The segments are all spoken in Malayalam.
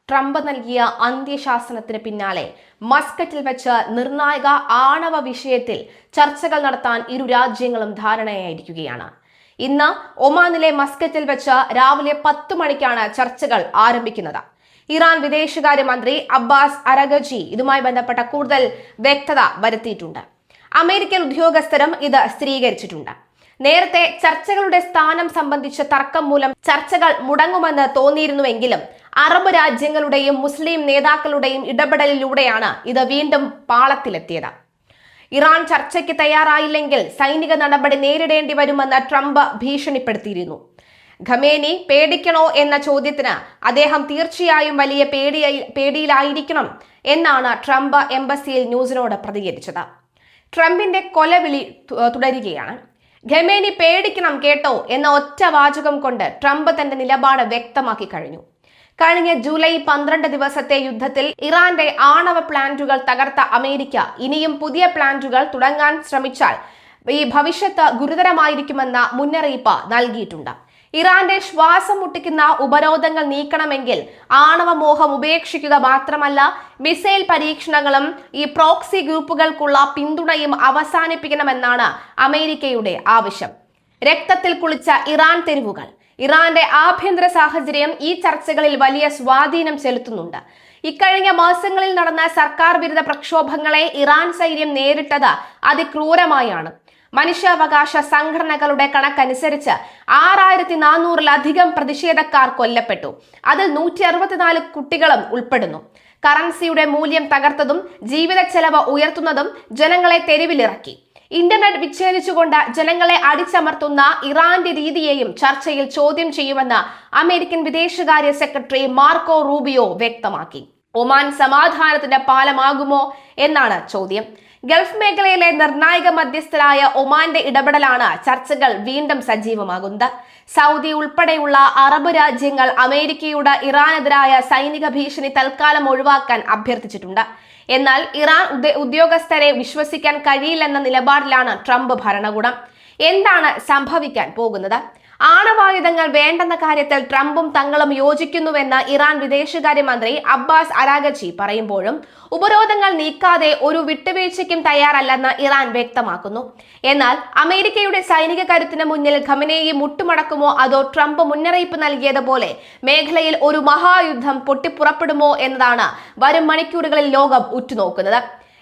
ട്രംപ് നൽകിയ അന്ത്യശാസനത്തിന് പിന്നാലെ മസ്കറ്റിൽ വെച്ച് നിർണായക ആണവ വിഷയത്തിൽ ചർച്ചകൾ നടത്താൻ ഇരു രാജ്യങ്ങളും ധാരണയായിരിക്കുകയാണ്. ഇന്ന് ഒമാനിലെ മസ്കറ്റിൽ വെച്ച് രാവിലെ 10 മണിക്കാണ് ചർച്ചകൾ ആരംഭിക്കുന്നത്. ഇറാൻ വിദേശകാര്യമന്ത്രി അബ്ബാസ് അരഗചി ഇതുമായി ബന്ധപ്പെട്ട കൂടുതൽ വ്യക്തത വരുത്തിയിട്ടുണ്ട്. അമേരിക്കൻ ഉദ്യോഗസ്ഥരും ഇത് സ്ഥിരീകരിച്ചിട്ടുണ്ട്. നേരത്തെ ചർച്ചകളുടെ സ്ഥാനം സംബന്ധിച്ച തർക്കം മൂലം ചർച്ചകൾ മുടങ്ങുമെന്ന് തോന്നിയിരുന്നുവെങ്കിലും അറബ് രാജ്യങ്ങളുടെയും മുസ്ലിം നേതാക്കളുടെയും ഇടപെടലിലൂടെയാണ് ഇത് വീണ്ടും പാളത്തിലെത്തിയത്. ഇറാൻ ചർച്ചയ്ക്ക് തയ്യാറായില്ലെങ്കിൽ സൈനിക നടപടി നേരിടേണ്ടി വരുമെന്ന് ട്രംപ് ഭീഷണിപ്പെടുത്തിയിരുന്നു. ഖമേനി പേടിക്കണോ എന്ന ചോദ്യത്തിന് അദ്ദേഹം തീർച്ചയായും വലിയ പേടിയിലായിരിക്കണം എന്നാണ് ട്രംപ് എംബസിയിൽ ന്യൂസിനോട് പ്രതികരിച്ചത്. ട്രംപിന്റെ കൊലവിളി തുടരുകയാണ്. ഖമേനി പേടിക്കണം കേട്ടോ എന്ന ഒറ്റ വാചകം കൊണ്ട് ട്രംപ് തന്റെ നിലപാട് വ്യക്തമാക്കി കഴിഞ്ഞു. കഴിഞ്ഞ ജൂലൈ 12 ദിവസത്തെ യുദ്ധത്തിൽ ഇറാന്റെ ആണവ പ്ലാന്റുകൾ തകർത്ത അമേരിക്ക ഇനിയും പുതിയ പ്ലാന്റുകൾ തുടങ്ങാൻ ശ്രമിച്ചാൽ ഈ ഭവിഷ്യത്ത് ഗുരുതരമായിരിക്കുമെന്ന മുന്നറിയിപ്പ് നൽകിയിട്ടുണ്ട്. ഇറാന്റെ ശ്വാസം മുട്ടിക്കുന്ന ഉപരോധങ്ങൾ നീക്കണമെങ്കിൽ ആണവ മോഹം ഉപേക്ഷിക്കുക മാത്രമല്ല, മിസൈൽ പരീക്ഷണങ്ങളും ഈ പ്രോക്സി ഗ്രൂപ്പുകൾക്കുള്ള പിന്തുണയും അവസാനിപ്പിക്കണമെന്നാണ് അമേരിക്കയുടെ ആവശ്യം. രക്തത്തിൽ കുളിച്ച ഇറാൻ തെരുവുകൾ. ഇറാന്റെ ആഭ്യന്തര സാഹചര്യം ഈ ചർച്ചകളിൽ വലിയ സ്വാധീനം ചെലുത്തുന്നുണ്ട്. ഇക്കഴിഞ്ഞ മാസങ്ങളിൽ നടന്ന സർക്കാർ വിരുദ്ധ പ്രക്ഷോഭങ്ങളെ ഇറാൻ സൈന്യം നേരിട്ടത് അതിക്രൂരമായാണ്. മനുഷ്യാവകാശ സംഘടനകളുടെ കണക്കനുസരിച്ച് 6400-ലധികം പ്രതിഷേധക്കാർ കൊല്ലപ്പെട്ടു. അതിൽ 164 കുട്ടികളും ഉൾപ്പെടുന്നു. കറൻസിയുടെ മൂല്യം തകർത്തതും ജീവിത ചെലവ് ഉയർത്തുന്നതും ജനങ്ങളെ തെരുവിലിറക്കി. ഇന്റർനെറ്റ് വിച്ഛേദിച്ചുകൊണ്ട് ജനങ്ങളെ അടിച്ചമർത്തുന്ന ഇറാന്റെ രീതിയെയും ചർച്ചയിൽ ചോദ്യം ചെയ്യുമെന്ന് അമേരിക്കൻ വിദേശകാര്യ സെക്രട്ടറി മാർക്കോ റൂബിയോ വ്യക്തമാക്കി. ഒമാൻ സമാധാനത്തിന്റെ പാലമാകുമോ എന്നാണ് ചോദ്യം. ഗൾഫ് മേഖലയിലെ നിർണായക മധ്യസ്ഥരായ ഒമാന്റെ ഇടപെടലാണ് ചർച്ചകൾ വീണ്ടും സജീവമാകുന്നത്. സൗദി ഉൾപ്പെടെയുള്ള അറബ് രാജ്യങ്ങൾ അമേരിക്കയുടെ ഇറാനെതിരായ സൈനിക ഭീഷണി തൽക്കാലം ഒഴിവാക്കാൻ അഭ്യർത്ഥിച്ചിട്ടുണ്ട്. എന്നാൽ ഇറാൻ ഉദ്യോഗസ്ഥരെ വിശ്വസിക്കാൻ കഴിയില്ലെന്ന നിലപാടിലാണ് ട്രംപ് ഭരണകൂടം. എന്താണ് സംഭവിക്കാൻ പോകുന്നത്? ആണവായുധങ്ങൾ വേണ്ടെന്ന കാര്യത്തിൽ ട്രംപും തങ്ങളും യോജിക്കുന്നുവെന്ന് ഇറാൻ വിദേശകാര്യമന്ത്രി അബ്ബാസ് അരാഗചി പറയുമ്പോഴും ഉപരോധങ്ങൾ നീക്കാതെ ഒരു വിട്ടുവീഴ്ചയ്ക്കും തയ്യാറല്ലെന്ന് ഇറാൻ വ്യക്തമാക്കുന്നു. എന്നാൽ അമേരിക്കയുടെ സൈനിക കരുത്തിന് മുന്നിൽ ഖമനേയി മുട്ടുമടക്കുമോ അതോ ട്രംപ് മുന്നറിയിപ്പ് നൽകിയതുപോലെ മേഖലയിൽ ഒരു മഹായുദ്ധം പൊട്ടിപ്പുറപ്പെടുമോ എന്നതാണ് വരും മണിക്കൂറുകളിൽ ലോകം ഉറ്റുനോക്കുന്നത്.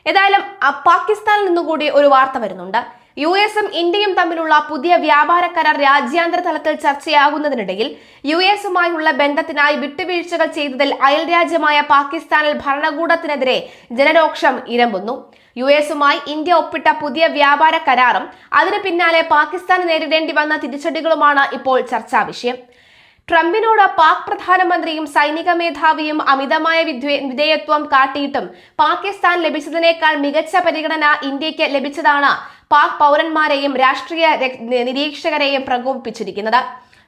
ഏതായാലും പാകിസ്ഥാനിൽ നിന്നുകൂടി ഒരു വാർത്ത വരുന്നുണ്ട്. യുഎസും ഇന്ത്യയും തമ്മിലുള്ള പുതിയ വ്യാപാര കരാർ രാജ്യാന്തര തലത്തിൽ ചർച്ചയാകുന്നതിനിടയിൽ യുഎസുമായുള്ള ബന്ധത്തിനായി വിട്ടുവീഴ്ചകൾ ചെയ്തതിൽ അയൽരാജ്യമായ പാകിസ്ഥാനിൽ ഭരണകൂടത്തിനെതിരെ ജനരോക്ഷം ഇരമ്പുന്നു. യുഎസുമായി ഇന്ത്യ ഒപ്പിട്ട പുതിയ വ്യാപാര കരാറും അതിന് പിന്നാലെ പാകിസ്ഥാൻ നേരിടേണ്ടി വന്ന തിരിച്ചടികളുമാണ് ഇപ്പോൾ ചർച്ചാ വിഷയം. ട്രംപിനോട് പാക് പ്രധാനമന്ത്രിയും സൈനിക മേധാവിയും അമിതമായ വിധേയത്വം കാട്ടിയിട്ടും പാകിസ്ഥാൻ ലഭിച്ചതിനേക്കാൾ മികച്ച പരിഗണന ഇന്ത്യക്ക് ലഭിച്ചതാണ് പാക് പൗരന്മാരെയും രാഷ്ട്രീയ നിരീക്ഷകരെയും പ്രകോപിപ്പിച്ചിരിക്കുന്നത്.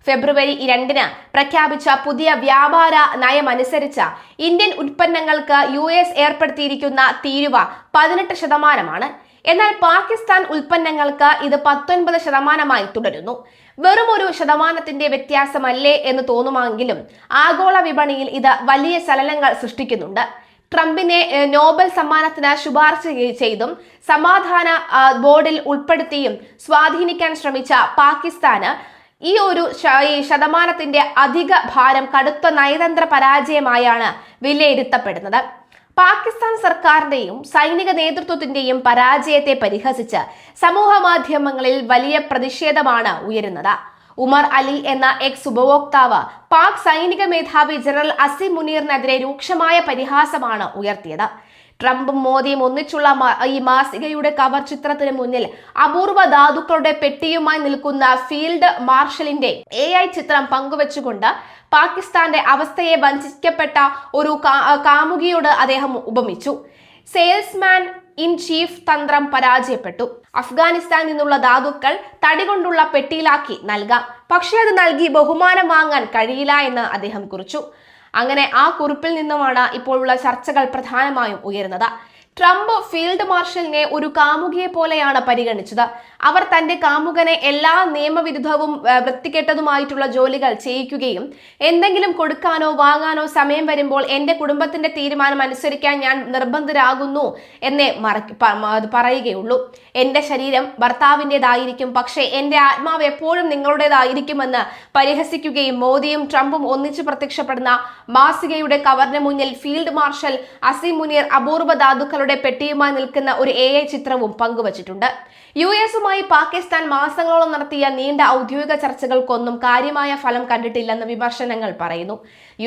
ഫെബ്രുവരി 2 പ്രഖ്യാപിച്ച പുതിയ വ്യാപാര നയമനുസരിച്ച് ഇന്ത്യൻ ഉൽപ്പന്നങ്ങൾക്ക് യുഎസ് ഏർപ്പെടുത്തിയിരിക്കുന്ന തീരുവ 18%. എന്നാൽ പാകിസ്ഥാൻ ഉൽപ്പന്നങ്ങൾക്ക് ഇത് 19% തുടരുന്നു. വെറും ഒരു ശതമാനത്തിന്റെ വ്യത്യാസമല്ലേ എന്ന് തോന്നുമെങ്കിലും ആഗോള വിപണിയിൽ ഇത് വലിയ ചലനങ്ങൾ സൃഷ്ടിക്കുന്നുണ്ട്. ട്രംപിനെ നോബൽ സമ്മാനത്തിന് ശുപാർശ ചെയ്തും സമാധാന ബോർഡിൽ ഉൾപ്പെടുത്തിയും സ്വാധീനിക്കാൻ ശ്രമിച്ച പാകിസ്ഥാന് ഈ ഒരു ശതമാനത്തിന്റെ അധിക ഭാരം കടുത്ത നയതന്ത്ര പരാജയമായാണ് വിലയിരുത്തപ്പെടുന്നത്. പാകിസ്ഥാൻ സർക്കാരിന്റെയും സൈനിക നേതൃത്വത്തിന്റെയും പരാജയത്തെ പരിഹസിച്ച് സമൂഹ മാധ്യമങ്ങളിൽ വലിയ പ്രതിഷേധമാണ് ഉയരുന്നത്. ഉമർ അലി എന്ന എക്സ് ഉപഭോക്താവ് പാക് സൈനിക മേധാവി ജനറൽ അസിം മുനീറിനെതിരെ രൂക്ഷമായ പരിഹാസമാണ് ഉയർത്തിയത്. ട്രംപും മോദിയും ഒന്നിച്ചുള്ള ഈ മാസികയുടെ കവർ ചിത്രത്തിന് മുന്നിൽ അപൂർവ ധാതുക്കളുടെ പെട്ടിയുമായി നിൽക്കുന്ന ഫീൽഡ് മാർഷലിന്റെ AI ചിത്രം പങ്കുവെച്ചുകൊണ്ട് പാകിസ്ഥാന്റെ അവസ്ഥയെ വഞ്ചിക്കപ്പെട്ട ഒരു കാമുകിയോട് അദ്ദേഹം ഉപമിച്ചു. സെയിൽസ്മാൻ ഇൻ ചീഫ് തന്ത്രം പരാജയപ്പെട്ടു. അഫ്ഗാനിസ്ഥാനിൽ നിന്നുള്ള ധാതുക്കൾ തടി കൊണ്ടുള്ള പെട്ടിയിലാക്കി നൽകാം, പക്ഷേ അത് നൽകി ബഹുമാനം വാങ്ങാൻ കഴിയില്ല എന്ന് അദ്ദേഹം കുറിച്ചു. അങ്ങനെ ആ കുറിപ്പിൽ നിന്നുമാണ് ഇപ്പോഴുള്ള ചർച്ചകൾ പ്രധാനമായും ഉയരുന്നത്. ട്രംപ് ഫീൽഡ് മാർഷലിനെ ഒരു കാമുകിയെ പോലെയാണ് പരിഗണിച്ചത്. അവർ തന്റെ കാമുകനെ എല്ലാ നിയമവിരുദ്ധവും വൃത്തികെട്ടതുമായിട്ടുള്ള ജോലികൾ ചെയ്യിക്കുകയും എന്തെങ്കിലും കൊടുക്കാനോ വാങ്ങാനോ സമയം വരുമ്പോൾ എന്റെ കുടുംബത്തിന്റെ തീരുമാനം അനുസരിക്കാൻ ഞാൻ നിർബന്ധരാകുന്നു എന്നേ പറയുകയുള്ളൂ. എന്റെ ശരീരം ഭർത്താവിൻ്റെതായിരിക്കും, പക്ഷേ എന്റെ ആത്മാവ് എപ്പോഴും നിങ്ങളുടേതായിരിക്കുമെന്ന് പരിഹസിക്കുകയും മോദിയും ട്രംപും ഒന്നിച്ച് പ്രത്യക്ഷപ്പെടുന്ന മാസികയുടെ കവറിന് മുന്നിൽ ഫീൽഡ് മാർഷൽ അസീം മുനീർ അപൂർവ ധാതുക്കളുടെ പെട്ടിയുമായി നിൽക്കുന്ന ഒരു AI ചിത്രവും പങ്കുവച്ചിട്ടുണ്ട്. US-ഉമായി പാകിസ്ഥാൻ മാസങ്ങളോളം നടത്തിയ നീണ്ട ഔദ്യോഗിക ചർച്ചകൾക്കൊന്നും കാര്യമായ ഫലം കണ്ടിട്ടില്ലെന്ന് വിമർശനങ്ങൾ പറയുന്നു.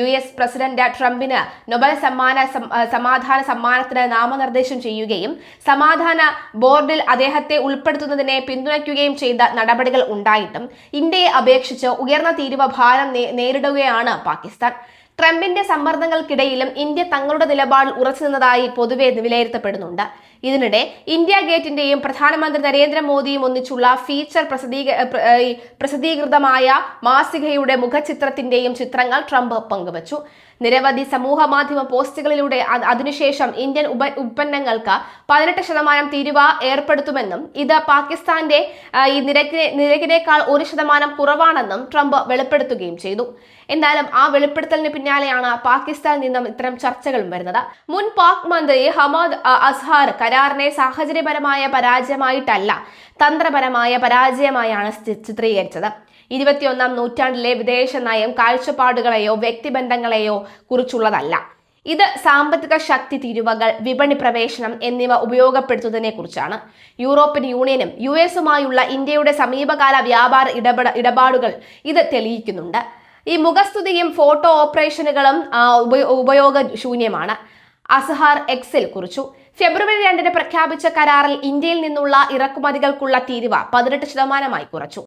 US പ്രസിഡന്റ് ട്രംപിന് നൊബേൽ സമാധാന സമ്മാനത്തിന് നാമനിർദ്ദേശം ചെയ്യുകയും സമാധാന ബോർഡിൽ അദ്ദേഹത്തെ ഉൾപ്പെടുത്തുന്നതിനെ പിന്തുണയ്ക്കുകയും ചെയ്ത നടപടികൾ ഉണ്ടായിട്ടും ഇന്ത്യയെ അപേക്ഷിച്ച് ഉയർന്ന തീരുവ ഭാരം നേരിടുകയാണ് പാകിസ്ഥാൻ. ട്രംപിന്റെ സമ്മർദ്ദങ്ങൾക്കിടയിലും ഇന്ത്യ തങ്ങളുടെ നിലപാടിൽ ഉറച്ചു നിന്നതായി പൊതുവെ വിലയിരുത്തപ്പെടുന്നുണ്ട്. ഇതിനിടെ ഇന്ത്യ ഗേറ്റിന്റെയും പ്രധാനമന്ത്രി നരേന്ദ്രമോദിയും ഒന്നിച്ചുള്ള ഫീച്ചർ പ്രസിദ്ധീകൃതമായ മാസികയുടെ മുഖചിത്രത്തിന്റെയും ചിത്രങ്ങൾ ട്രംപ് പങ്കുവച്ചു. നിരവധി സമൂഹ മാധ്യമ പോസ്റ്റുകളിലൂടെ അതിനുശേഷം ഇന്ത്യൻ ഉൽപ്പന്നങ്ങൾക്ക് 18% തീരുവ ഏർപ്പെടുത്തുമെന്നും ഇത് പാകിസ്ഥാന്റെ ഈ നിരക്കിനേക്കാൾ 1% കുറവാണെന്നും ട്രംപ് വെളിപ്പെടുത്തുകയും ചെയ്തു. എന്നാലും ആ വെളിപ്പെടുത്തലിന് പിന്നാലെയാണ് പാകിസ്ഥാനിൽ നിന്നും ഇത്തരം ചർച്ചകളും വരുന്നത്. മുൻ പാക് മന്ത്രി ഹമദ് അസ്ഹാർ കരാറിനെ സാഹചര്യപരമായ പരാജയമായിട്ടല്ല, തന്ത്രപരമായ പരാജയമായാണ് ചിത്രീകരിച്ചത്. 21-ാം നൂറ്റാണ്ടിലെ വിദേശ നയം കാഴ്ചപ്പാടുകളെയോ വ്യക്തിബന്ധങ്ങളെയോ കുറിച്ചുള്ളതല്ല. ഇത് സാമ്പത്തിക ശക്തി, തീരുവകൾ, വിപണി പ്രവേശനം എന്നിവ ഉപയോഗപ്പെടുത്തുന്നതിനെ കുറിച്ചാണ്. യൂറോപ്യൻ യൂണിയനും US-ഉമായുള്ള ഇന്ത്യയുടെ സമീപകാല വ്യാപാര ഇടപാടുകൾ ഇത് തെളിയിക്കുന്നുണ്ട്. ഈ മുഖസ്തുതിയും ഫോട്ടോ ഓപ്പറേഷനുകളും ഉപയോഗശൂന്യമാണ്, അസ്ഹാർ എക്സിൽ കുറിച്ചു. ഫെബ്രുവരി 2-ന് പ്രഖ്യാപിച്ച കരാറിൽ ഇന്ത്യയിൽ നിന്നുള്ള ഇറക്കുമതികൾക്കുള്ള തീരുവ 18% കുറച്ചു.